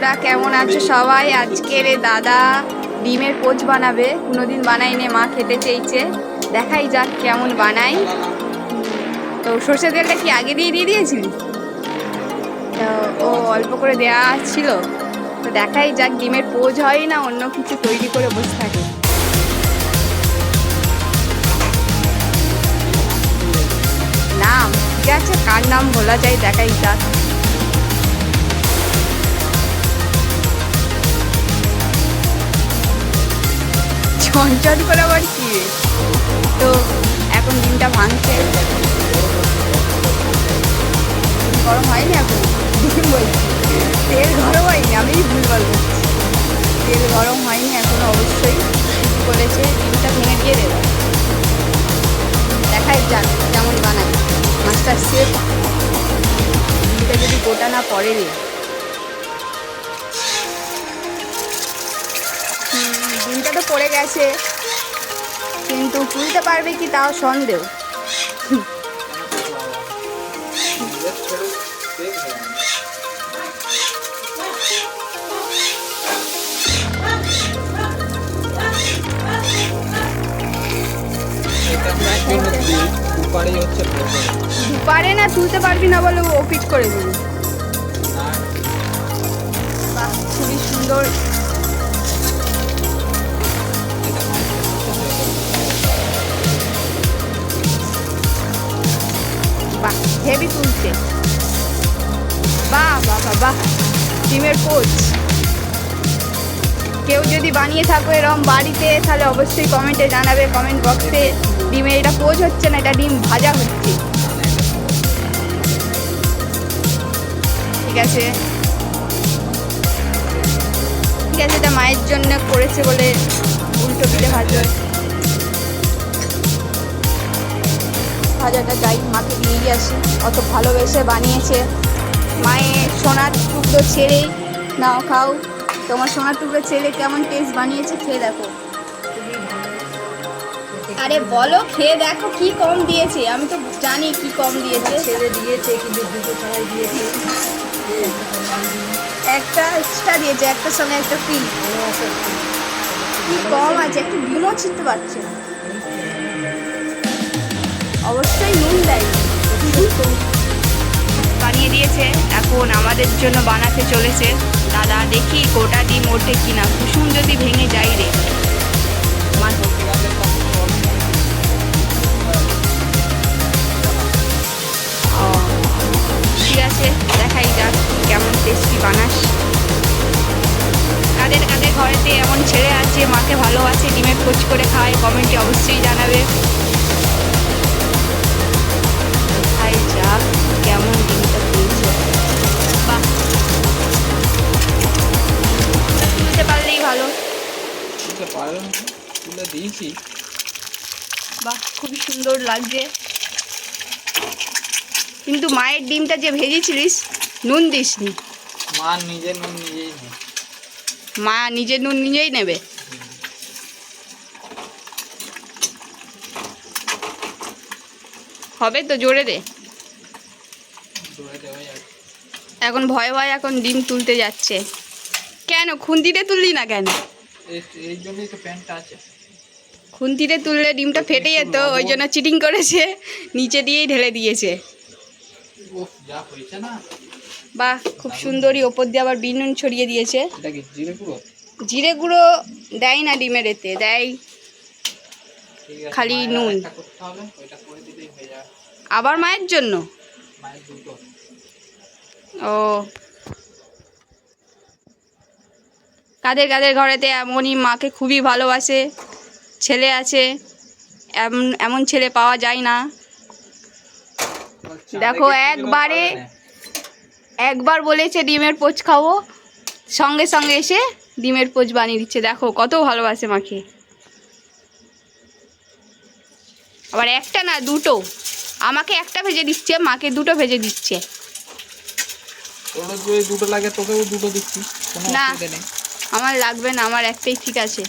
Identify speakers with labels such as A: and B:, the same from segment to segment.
A: বন্ধুরা কেমন আছো সবাই? আজকের দাদা ডিমের পোচ বানাবে, কোনোদিন বানাইনি, মা খেতে চেয়েছে, দেখাই যাক কেমন বানাই। তো সর্ষে তেলটা কি আগে দিয়ে দিয়েছিলি? তো ও অল্প করে দেওয়া ছিল, তো দেখাই যাক ডিমের পোচ হয় না অন্য কিছু তৈরি করে বসে থাকে। নাম ঠিক আছে, কার নাম বলা যায় দেখাই যাক। চঞ্চল করে আবার কি? তো এখন ডিমটা ভাঙছে, গরম হয়নি এখন, ডিম বলছি তেল গরম হয়নি, আমি ভুল বলবো, তেল গরম হয়নি এখন, অবশ্যই বলেছে ডিমটা ভেঙে দিয়ে দেবে। দেখাই যাক কেমন বানাই মাস্টার শেফ। ডিমটা যদি গোটা না পড়ে রে, ডিমটা তো পড়ে গেছে, কিন্তু তুলতে পারবে কি তাও সন্দেহ। দুপারে না তুলতে পারবি না বলে ও পিট করে দিবি। বাহ, খুবই সুন্দর। বাহ, হেভি তুলছে। বাহ বাহ বাহ, ডিমের পোচ। কেউ যদি বানিয়ে থাকো এরকম বাড়িতে, তাহলে অবশ্যই কমেন্টে জানাবে, কমেন্ট বক্সে। ডিমের এটা পোচ হচ্ছে না, এটা ডিম ভাজা হচ্ছে। ঠিক আছে ঠিক আছে, এটা মায়ের জন্য করেছে বলে উল্টো পিঠে ভাজাটা যাই, মাকে দিয়ে আসি, অত ভালোবেসে বানিয়েছে। মায়ের সোনার টুকরো ছেড়ে নাও, খাও। তোমার সোনার টুকরো ছেলে কেমন টেস্ট বানিয়েছে, খেয়ে দেখো। আরে বলো, খেয়ে দেখো কি কম দিয়েছে, আমি তো জানি কি কম দিয়েছে। ছেলে দিয়েছে কিন্তু দুটো ছাড়াই দিয়েছে, একটা এক্সট্রা দিয়েছে, একটার সঙ্গে একটা ফ্রি। কি কম আছে, একটু ডিমও ছিনতে পারছে না। অবশ্যই নুন দেয়। বানিয়ে দিয়েছে, এখন আমাদের জন্য বানাতে চলেছে দাদা। দেখি গোটা ডিম ওঠে কিনা, কুসুম যদি ভেঙে যাই রে। ঠিক আছে, দেখাই যাক কেমন টেস্টি বানাস। কাদের কাদের ঘরেতে এমন ছেলে আছে মাকে ভালোবাসে, ডিমের পোচ করে খায়, কমেন্টে অবশ্যই জানাবে। দেখাই যাক কেমন ডিমটা তুলছে। বাহ, তুলতে পারলেই ভালো। বাহ, খুবই সুন্দর লাগছে। কিন্তু মায়ের ডিমটা যে ভেজেছিলিস, নুন দিসনি।
B: মা নিজের নুন নিজেই নেয়।
A: মা নিজের নুন নিজেই নেবে। হবে তো, জোরে দে। এখন ভয় ভয় এখন ডিম তুলতে যাচ্ছে। কেন খুন্তিতে তুললি না কেন?
B: এই জন্যই তো প্যান্টটা আছে।
A: খুন্তিতে তুললে ডিমটা ফেটে যেত, ওই জন্য চিটিং করেছে, নিচে দিয়েই ঢেলে দিয়েছে।
B: যা হয়েছে না,
A: বাহ, খুব সুন্দরই। ওপর দিয়ে আবার বিনুন ছড়িয়ে দিয়েছে। জিরে গুঁড়ো দেয় না ডিমের, এতে দেয় খালি নুন। আবার মায়ের জন্য? ও, কাদের কাদের ঘরেতে এমনই মাকে খুবই ভালোবাসে ছেলে আছে, এমন ছেলে পাওয়া যায় না। দেখো, একবার বলেছে ডিমের পোচ খাবো, সঙ্গে সঙ্গে এসে ডিমের পোচ বানিয়ে দিচ্ছে। দেখো কত ভালোবাসে মাকে। আবার একটা না, দুটো। আমাকে একটা ভেজে দিচ্ছে, মাকে দুটো ভেজে দিচ্ছে।
B: দুটো লাগে, তোকেও দুটো দিচ্ছি,
A: না আমার লাগবে না, আমার একটাই ঠিক আছে।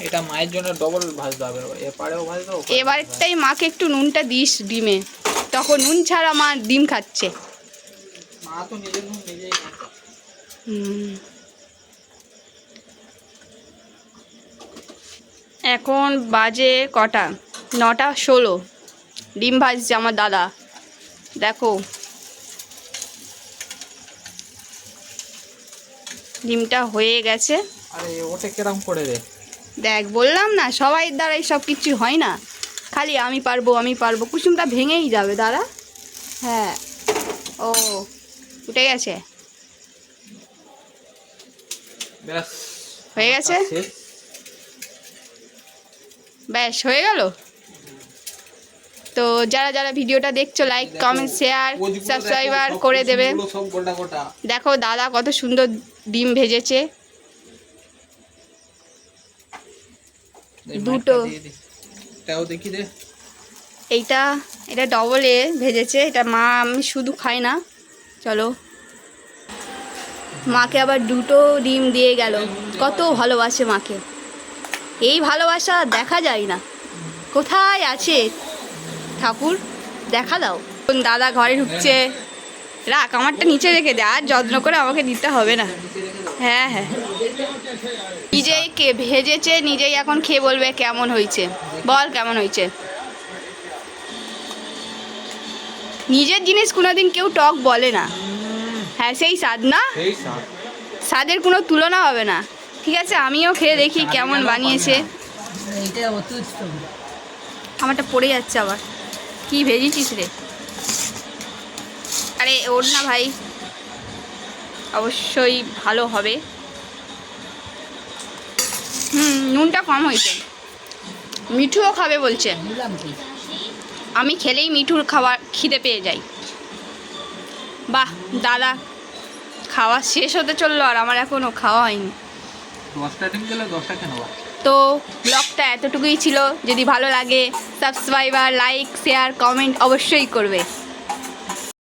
B: এটা মায়ের জন্য ডবল ভাজতে হবে, এপারেও ভাজতে হবে।
A: এবারটাই মাকে একটু নুনটা দিস ডিমে, তখন নুন ছাড়া মা ডিম খাচ্ছে।
B: মা তো নিজের নুন নিজেই খায়।
A: এখন বাজে কটা, 9:16। ডিম ভাজছে আমার দাদা, দেখো ডিমটা হয়ে গেছে।
B: আরে ওটা কিরম করে রে?
A: দেখ বললাম না, সবাই দ্বারা এই সব কিছু হয় না, খালি আমি পারবো, কুসুমটা ভেঙেই যাবে দাঁড়া। হ্যাঁ, ও উঠে গেছে,
B: ব্যাস
A: হয়ে গেছে,
B: শেষ।
A: ব্যাস হয়ে গেল। তো যারা যারা ভিডিওটা দেখছো লাইক কমেন্ট শেয়ার সাবস্ক্রাইবার করে দেবে।
B: সব গোটা গোটা।
A: দেখো দাদা কত সুন্দর ডিম ভেজেছে,
B: এই
A: দুটো।
B: মাছটা দিয়ে দে। এটাও দেখি দে।
A: এটা ডবলে ভেজেছে, এটা মা আমি শুধু খাই না। চলো, মাকে আবার 2টো ডিম দিয়ে গেল, কত ভালোবাসে মাকে। এই ভালোবাসা দেখা যায় না, কোথায় আছে ঠাকুর, দেখা দাও। দাদা ঘরে ঢুকছে, রাখ আমারটা নিচে রেখে দে, আর যত্ন করে আমাকে দিতে হবে না। হ্যাঁ হ্যাঁ, নিজেই কে ভেজেছে, নিজেই এখন খেয়ে বলবে কেমন হয়েছে। বল কেমন হয়েছে। নিজের জিনিস কোনোদিন কেউ টক বলে না। হ্যাঁ সেই স্বাদ না,
B: এই সাত।
A: স্বাদের কোনো তুলনা হবে না। ঠিক আছে, আমিও খেয়ে দেখি কেমন বানিয়েছে। আমারটা পড়ে যাচ্ছে আবার, কি ভেজেছিস রে? আরে ওর না ভাই, অবশ্যই ভালো হবে। নুনটা কম হয়েছে, মিঠুও খাবে বলছে। আমি খেলেই মিঠুর খাবার খিদে পেয়ে যাই। বাহ, দাদা খাওয়া শেষ হতে চললো আর আমার এখনও খাওয়া হয়নি।
B: 10টা ডিম দিলে 10টা কেন?
A: তো ব্লগটা এতটুকুই ছিল। যদি ভালো লাগে সাবস্ক্রাইবার লাইক শেয়ার কমেন্ট অবশ্যই করবে।